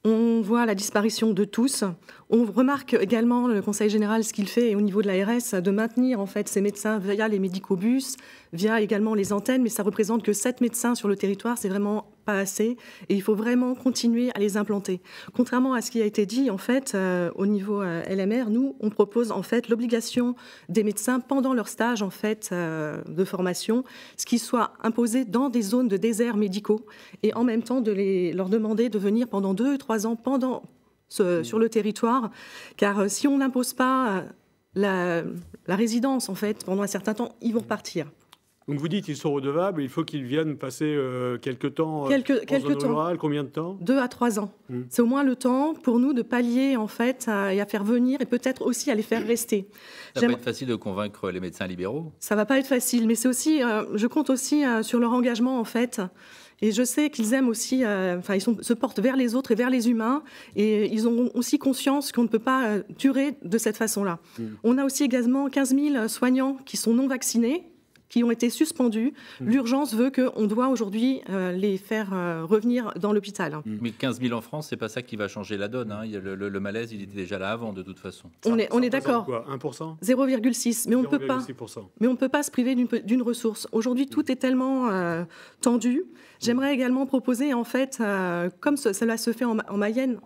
On voit la disparition de tous. On remarque également le Conseil général ce qu'il fait au niveau de l'ARS de maintenir en fait ces médecins via les médicobus, via également les antennes, mais ça représente que 7 médecins sur le territoire, c'est vraiment pas assez et il faut vraiment continuer à les implanter. Contrairement à ce qui a été dit en fait au niveau LMR, nous on propose en fait l'obligation des médecins pendant leur stage en fait de formation, ce qui soit imposé dans des zones de déserts médicaux et en même temps de leur demander de venir pendant 2-3 ans sur le territoire, car si on n'impose pas la résidence en fait pendant un certain temps, ils vont repartir. Donc vous dites qu'ils sont redevables, il faut qu'ils viennent passer quelques temps en zone rurale, combien de temps? 2 à 3 ans. C'est au moins le temps pour nous de pallier en fait et à faire venir et peut-être aussi à les faire rester. Ça va pas être facile de convaincre les médecins libéraux? Ça va pas être facile, mais c'est aussi, je compte aussi sur leur engagement en fait. Et je sais qu'ils aiment aussi, ils se portent vers les autres et vers les humains, et ils ont aussi conscience qu'on ne peut pas durer de cette façon-là. On a aussi également 15 000 soignants qui sont non vaccinés, qui ont été suspendus. L'urgence veut qu'on doit aujourd'hui les faire revenir dans l'hôpital. Mais 15 000 en France, c'est pas ça qui va changer la donne. Hein. Le malaise, il était déjà là avant, de toute façon. On est d'accord. 1%? 0,6. Mais on ne peut pas se priver d'une ressource. Aujourd'hui, tout est tellement tendu. J'aimerais également proposer, en fait, comme cela se fait en Mayenne,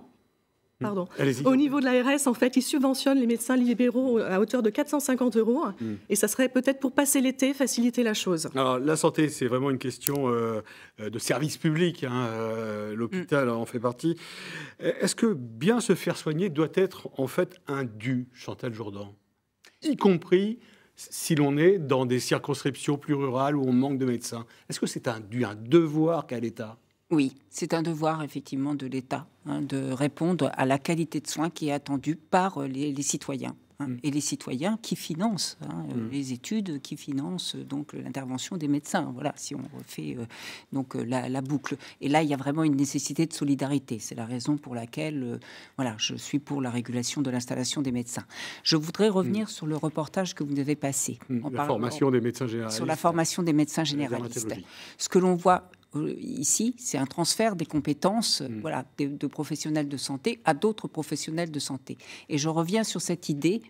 Pardon. Allez-y. Au niveau de l'ARS, en fait, ils subventionnent les médecins libéraux à hauteur de 450 €. Et ça serait peut-être pour passer l'été, faciliter la chose. Alors, la santé, c'est vraiment une question de service public. L'hôpital en fait partie. Est-ce que bien se faire soigner doit être en fait un dû, Chantal Jourdan, y compris si l'on est dans des circonscriptions plus rurales où on manque de médecins? Est-ce que c'est un dû, un devoir qu'a l'État? Oui, c'est un devoir effectivement de l'État de répondre à la qualité de soins qui est attendue par les citoyens. Et les citoyens qui financent les études, qui financent donc l'intervention des médecins. Voilà, si on refait la boucle. Et là, il y a vraiment une nécessité de solidarité. C'est la raison pour laquelle je suis pour la régulation de l'installation des médecins. Je voudrais revenir sur le reportage que vous avez passé. La formation des médecins généralistes. Sur la formation des médecins généralistes. Ce que l'on voit ici, c'est un transfert des compétences de professionnels de santé à d'autres professionnels de santé. Et je reviens sur cette idée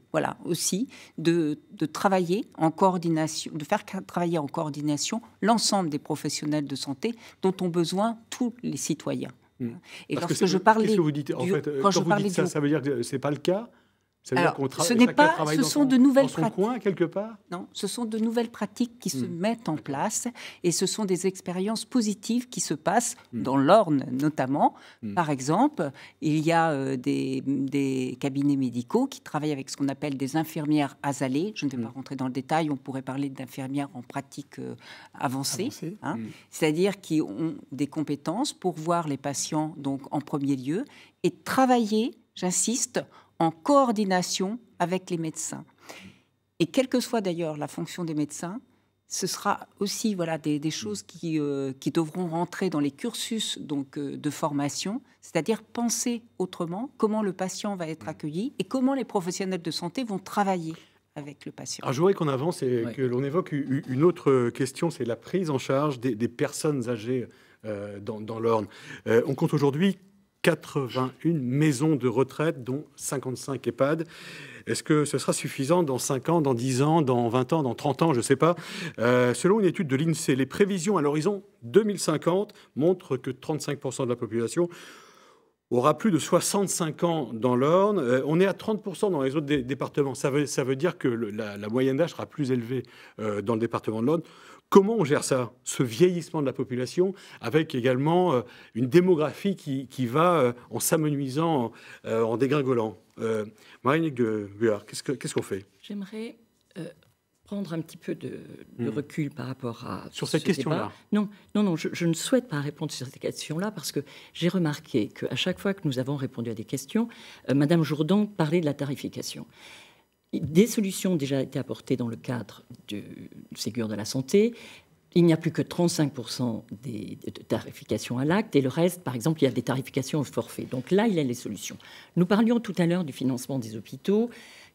aussi de travailler en coordination, de faire travailler en coordination l'ensemble des professionnels de santé dont ont besoin tous les citoyens. Et parce lorsque je parlais... Qu'est-ce que vous dites en fait, quand vous dites ça, ça veut dire que ce n'est pas le cas? Alors, ce n'est pas, ce sont de nouvelles pratiques. Coin, quelque part. Non, ce sont de nouvelles pratiques qui se mettent en place et ce sont des expériences positives qui se passent dans l'Orne notamment. Par exemple, il y a des cabinets médicaux qui travaillent avec ce qu'on appelle des infirmières asalées. Je ne vais pas rentrer dans le détail, on pourrait parler d'infirmières en pratique avancée. C'est-à-dire qui ont des compétences pour voir les patients donc en premier lieu et travailler, j'insiste, en coordination avec les médecins. Et quelle que soit d'ailleurs la fonction des médecins, ce sera aussi des choses qui devront rentrer dans les cursus de formation, c'est-à-dire penser autrement comment le patient va être accueilli et comment les professionnels de santé vont travailler avec le patient. Alors je voudrais qu'on avance et que l'on évoque une autre question, c'est la prise en charge des personnes âgées dans l'Orne. On compte aujourd'hui 81 maisons de retraite, dont 55 EHPAD. Est-ce que ce sera suffisant dans 5 ans, dans 10 ans, dans 20 ans, dans 30 ans? Je ne sais pas. Selon une étude de l'INSEE, les prévisions à l'horizon 2050 montrent que 35% de la population aura plus de 65 ans dans l'Orne. On est à 30% dans les autres départements. Ça veut dire que la moyenne d'âge sera plus élevée dans le département de l'Orne. Comment on gère ça, ce vieillissement de la population, avec également une démographie qui va en s'amenuisant, en dégringolant? Marine Guard, qu'est-ce qu'on fait? J'aimerais prendre un petit peu de recul par rapport à sur cette question-là. Non, je ne souhaite pas répondre sur cette question-là parce que j'ai remarqué qu'à chaque fois que nous avons répondu à des questions, Madame Jourdan parlait de la tarification. Des solutions ont déjà été apportées dans le cadre du Ségur de la santé. Il n'y a plus que 35% des tarifications à l'acte et le reste, par exemple, il y a des tarifications au forfait. Donc là, il y a les solutions. Nous parlions tout à l'heure du financement des hôpitaux.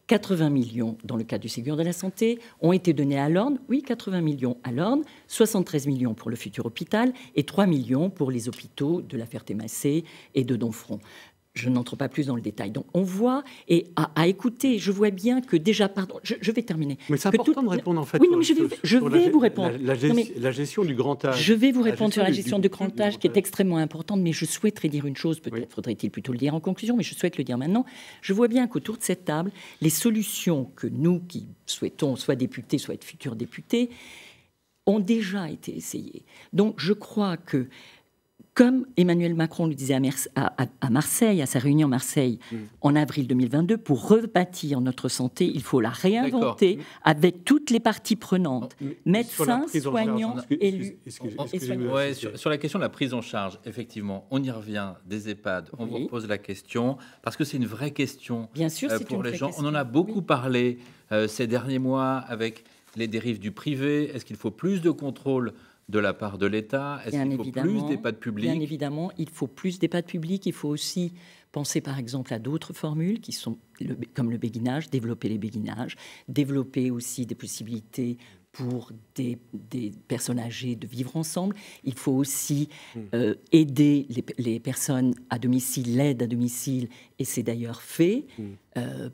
80 millions dans le cadre du Ségur de la santé ont été donnés à l'Orne. Oui, 80 millions à l'Orne, 73 millions pour le futur hôpital et 3 millions pour les hôpitaux de la Ferté-Macé et de Domfront. Je n'entre pas plus dans le détail. Donc on voit, et à écouter, je vois bien que déjà, pardon, je vais terminer. Mais c'est important de répondre en fait. Oui, non, mais je vais vous répondre. La gestion du grand âge. Je vais vous répondre sur la gestion du grand âge qui est extrêmement importante, mais je souhaiterais dire une chose, peut-être faudrait-il plutôt le dire en conclusion, mais je souhaite le dire maintenant. Je vois bien qu'autour de cette table, les solutions que nous qui souhaitons soit députés, soit être futurs députés, ont déjà été essayées. Donc je crois que comme Emmanuel Macron le disait à Marseille, à sa réunion à Marseille, en avril 2022, pour rebâtir notre santé, il faut la réinventer avec toutes les parties prenantes, médecins, soignants, élus. Sur la question de la prise en charge, effectivement, on y revient des EHPAD, on vous pose la question, parce que c'est une vraie question. Bien sûr, pour les gens. On en a beaucoup parlé ces derniers mois avec les dérives du privé. Est-ce qu'il faut plus de contrôle de la part de l'État? Est-ce qu'il faut plus d'EHPAD publics? Bien évidemment, il faut plus d'EHPAD publics. Il faut aussi penser, par exemple, à d'autres formules qui sont comme le béguinage, développer les béguinages, développer aussi des possibilités pour des personnes âgées de vivre ensemble. Il faut aussi aider les personnes à domicile, l'aide à domicile, et c'est d'ailleurs fait,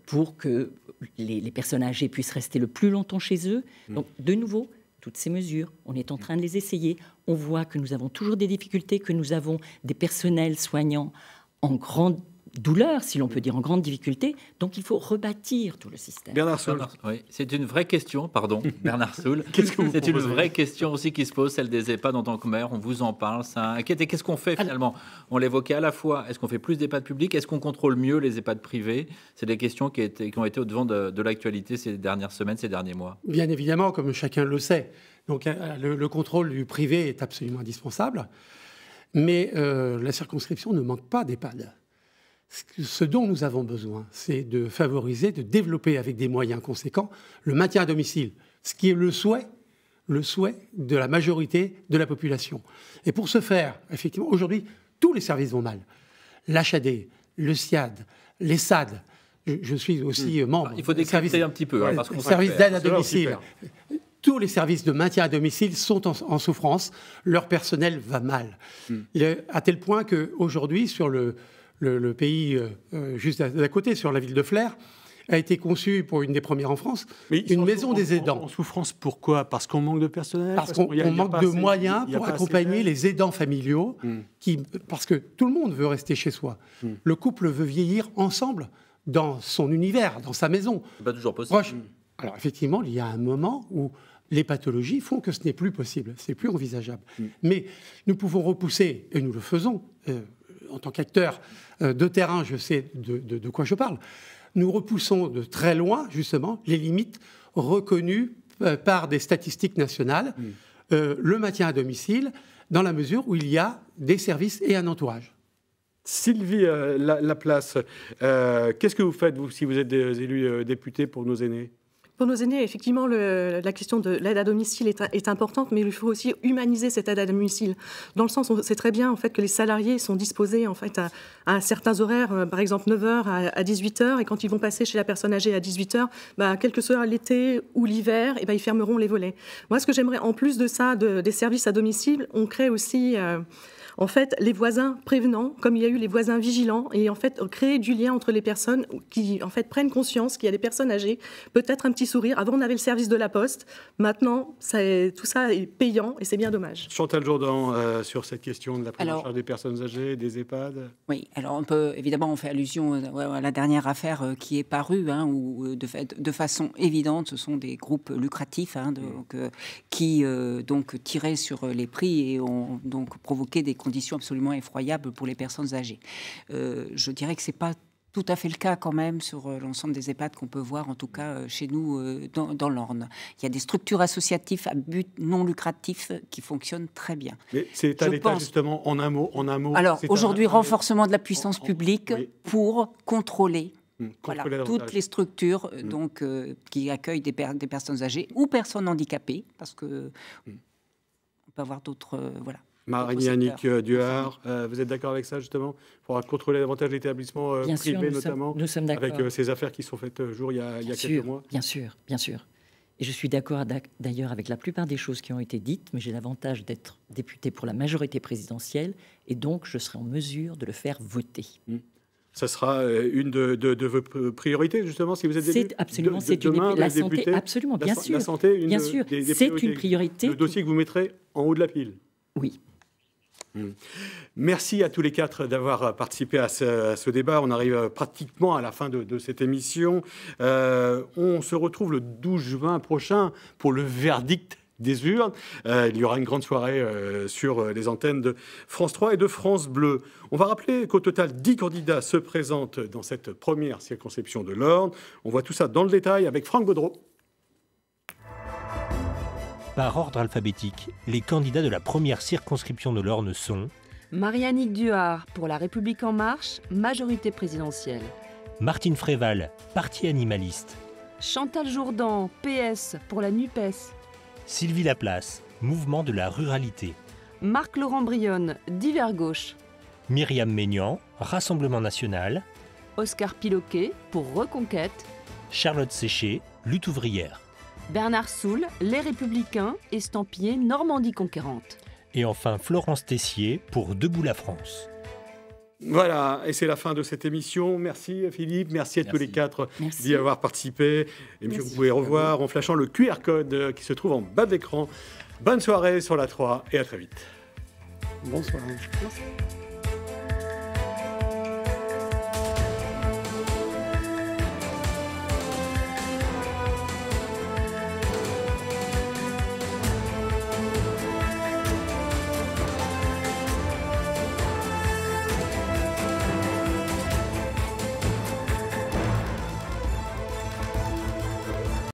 pour que les personnes âgées puissent rester le plus longtemps chez eux. Donc, de nouveau, toutes ces mesures, on est en train de les essayer. On voit que nous avons toujours des difficultés, que nous avons des personnels soignants en grande douleur, si l'on peut dire, en grande difficulté. Donc il faut rebâtir tout le système. Bernard Soul. Oui, c'est une vraie question, pardon, Bernard Soul. C'est une vraie question aussi qui se pose, celle des EHPAD en tant que maire. On vous en parle, ça inquiète. Et qu'est-ce qu'on fait finalement? On l'évoquait à la fois, est-ce qu'on fait plus d'EHPAD publics? Est-ce qu'on contrôle mieux les EHPAD privés? C'est des questions qui ont été au-devant de l'actualité ces dernières semaines, ces derniers mois. Bien évidemment, comme chacun le sait. Donc le contrôle du privé est absolument indispensable. Mais la circonscription ne manque pas d'EHPAD. Ce dont nous avons besoin, c'est de favoriser, de développer avec des moyens conséquents le maintien à domicile, ce qui est le souhait de la majorité de la population. Et pour ce faire, effectivement, aujourd'hui, tous les services vont mal. L'HAD, le SIAD, les SAD, je suis aussi membre. Il faut décrypter un petit peu. Ouais, parce qu'on service d'aide à domicile. Tous les services de maintien à domicile sont en souffrance. Leur personnel va mal. À tel point qu'aujourd'hui, sur le pays juste d'à côté, sur la ville de Flers, a été conçu pour une des premières en France, une maison des aidants. En souffrance, pourquoi? Parce qu'on manque de personnel? Parce qu'on manque de moyens pour accompagner les aidants familiaux, parce que tout le monde veut rester chez soi. Le couple veut vieillir ensemble dans son univers, dans sa maison. C'est pas toujours possible. Alors effectivement, il y a un moment où les pathologies font que ce n'est plus possible, c'est plus envisageable. Mais nous pouvons repousser, et nous le faisons, en tant qu'acteur de terrain, je sais de quoi je parle, nous repoussons de très loin, justement, les limites reconnues par des statistiques nationales, le maintien à domicile, dans la mesure où il y a des services et un entourage. Sylvie Laplace, qu'est-ce que vous faites, vous, si vous êtes des élus députés pour nos aînés? Pour nos aînés, effectivement, la question de l'aide à domicile est importante, mais il faut aussi humaniser cette aide à domicile. Dans le sens où c'est très bien en fait, que les salariés sont disposés en fait, à certains horaires, par exemple 9h à 18h, et quand ils vont passer chez la personne âgée à 18h, quel que soit l'été ou l'hiver, ils fermeront les volets. Moi, ce que j'aimerais, en plus de ça, des services à domicile, on crée aussi... en fait, les voisins prévenants, comme il y a eu les voisins vigilants, et en fait, créer du lien entre les personnes qui, en fait, prennent conscience qu'il y a des personnes âgées, peut-être un petit sourire. Avant, on avait le service de la Poste. Maintenant, tout ça est payant, et c'est bien dommage. Chantal Jourdan, sur cette question de la prise en charge des personnes âgées, des EHPAD. Oui, alors évidemment, on fait allusion à la dernière affaire qui est parue, où de façon évidente, ce sont des groupes lucratifs qui tiraient sur les prix et ont donc provoqué des conditions absolument effroyables pour les personnes âgées. Je dirais que c'est pas tout à fait le cas quand même sur l'ensemble des EHPAD qu'on peut voir, en tout cas chez nous dans l'Orne. Il y a des structures associatives à but non lucratif qui fonctionnent très bien. Mais c'est à l'État justement, en un mot. Alors aujourd'hui, renforcement de la puissance publique pour contrôler. Voilà, toutes les structures qui accueillent des personnes âgées ou personnes handicapées, parce que on peut avoir d'autres Marie-Annick Duhard, vous êtes d'accord avec ça, justement? Il faudra contrôler davantage l'établissement privé, notamment, nous sommes d'accord. avec ces affaires qui sont faites jour il y a quelques mois. Bien sûr. Et je suis d'accord d'ailleurs avec la plupart des choses qui ont été dites, mais j'ai l'avantage d'être député pour la majorité présidentielle, et donc je serai en mesure de le faire voter. Ça sera une de vos priorités, justement, si vous êtes député? Absolument, c'est la santé, absolument, bien sûr. La santé, bien sûr, c'est une priorité. Le dossier que vous mettrez en haut de la pile. Oui. Merci à tous les quatre d'avoir participé à ce débat. On arrive pratiquement à la fin de cette émission. On se retrouve le 12 juin prochain pour le verdict des urnes. Il y aura une grande soirée sur les antennes de France 3 et de France Bleu. On va rappeler qu'au total, 10 candidats se présentent dans cette première circonscription de l'Orne. On voit tout ça dans le détail avec Franck Baudreau. Par ordre alphabétique, les candidats de la première circonscription de l'Orne sont Marie-Annick Duhard pour La République En Marche, majorité présidentielle. Martine Fréval, Parti animaliste. Chantal Jourdan, PS pour la NUPES. Sylvie Laplace, Mouvement de la ruralité. Marc-Laurent Brionne, Divers Gauche. Myriam Maignan, Rassemblement national. Oscar Piloquet pour Reconquête. Charlotte Séché, Lutte ouvrière. Bernard Soul, Les Républicains, estampillé Normandie conquérante. Et enfin Florence Tessier pour Debout la France. Voilà, et c'est la fin de cette émission. Merci Philippe, merci à tous les quatre d'y avoir participé. Émission que vous pouvez revoir en flashant le QR code qui se trouve en bas de l'écran. Bonne soirée sur la 3 et à très vite. Bonsoir. Merci.